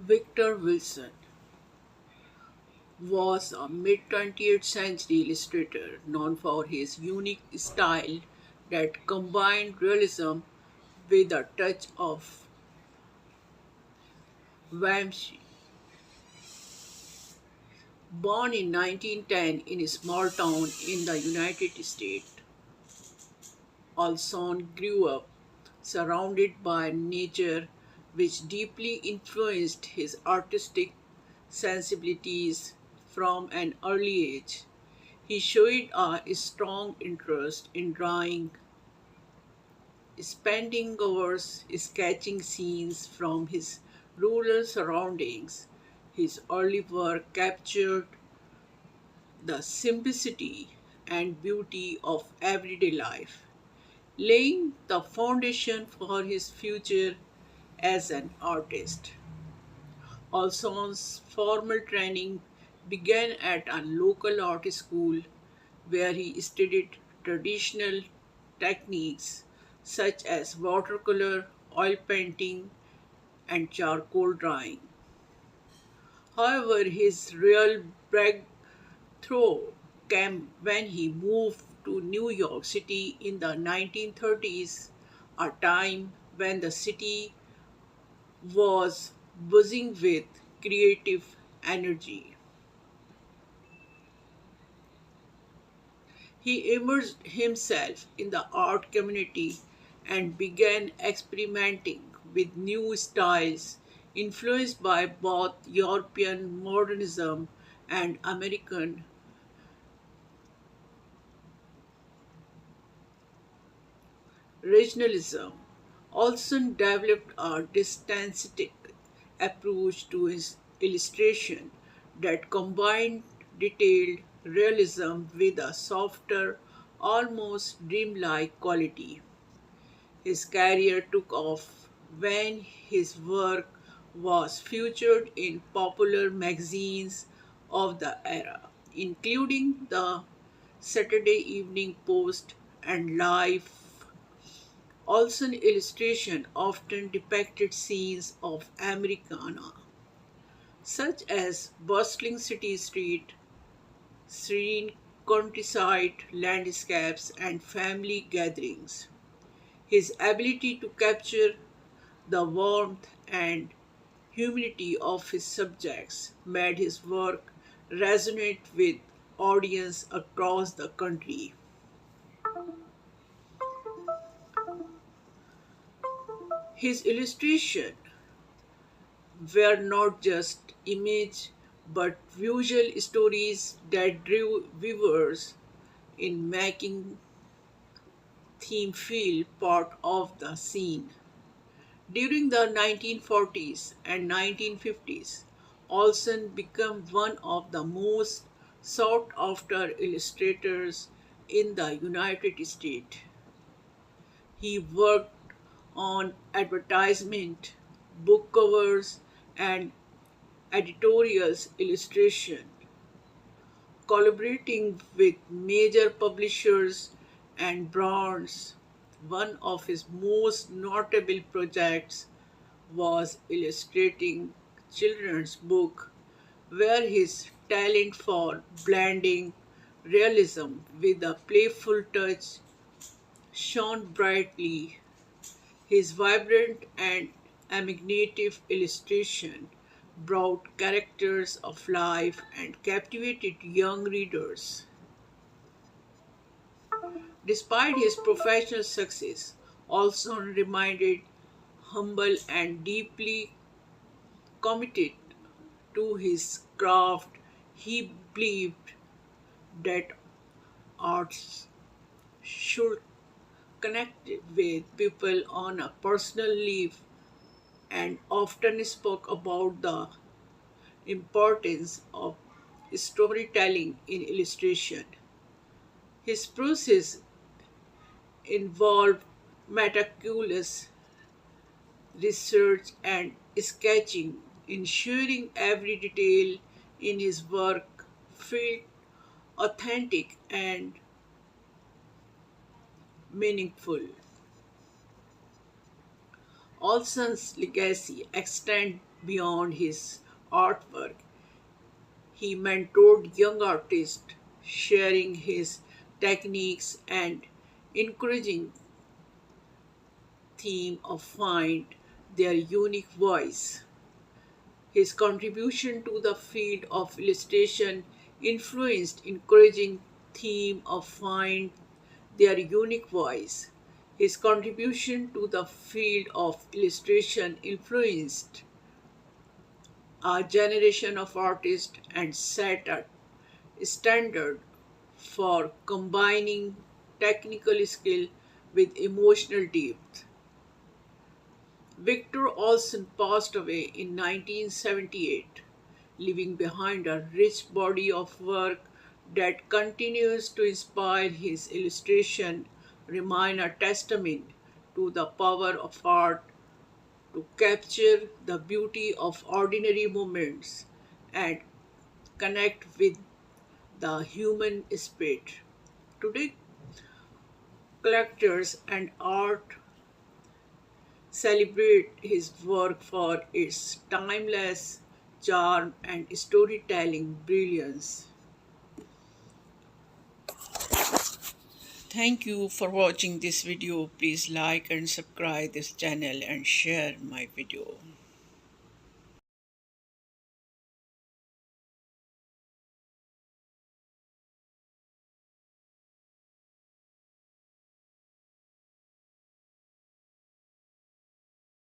Victor Wilson was a mid-20th century illustrator known for his unique style that combined realism with a touch of whimsy. Born in 1910 in a small town in the United States, Olson grew up surrounded by nature, which deeply influenced his artistic sensibilities from an early age. He showed a strong interest in drawing, spending hours sketching scenes from his rural surroundings. His early work captured the simplicity and beauty of everyday life, laying the foundation for his future as an artist. Alson's formal training began at a local art school where he studied traditional techniques such as watercolor, oil painting, and charcoal drawing. However, his real breakthrough came when he moved to New York City in the 1930s, a time when the city was buzzing with creative energy. He immersed himself in the art community and began experimenting with new styles influenced by both European modernism and American regionalism. Olson developed a distinctive approach to his illustration that combined detailed realism with a softer, almost dreamlike quality. His career took off when his work was featured in popular magazines of the era, including the Saturday Evening Post and Life. Olson illustration often depicted scenes of Americana, such as bustling city street, serene countryside landscapes, and family gatherings. His ability to capture the warmth and humanity of his subjects made his work resonate with audience across the country. His illustrations were not just image but visual stories that drew viewers in making theme feel part of the scene. During the 1940s and 1950s, Olson became one of the most sought after illustrators in the United States. He worked on advertisement, book covers, and editorials illustration, collaborating with major publishers and brands. One of his most notable projects was illustrating children's book where his talent for blending realism with a playful touch shone brightly. His vibrant and imaginative illustration brought characters of life and captivated young readers. Despite his professional success, Olson remained humble and deeply committed to his craft. He believed that arts should connect with people on a personal level and often spoke about the importance of storytelling in illustration. His process involved meticulous research and sketching, ensuring every detail in his work felt authentic and meaningful. Olson's legacy extends Beyond his artwork, he mentored young artists, sharing his techniques and encouraging them to find their unique voice. His contribution to the field of illustration influenced encouraging theme of find their unique voice. His contribution to the field of illustration influenced a generation of artists and set a standard for combining technical skill with emotional depth. Victor Olsen passed away in 1978, leaving behind a rich body of work that continues to inspire. His illustration remain a testament to the power of art to capture the beauty of ordinary moments and connect with the human spirit. Today, collectors and art celebrate his work for its timeless charm and storytelling brilliance. Thank you for watching this video. Please like and subscribe this channel and share my video.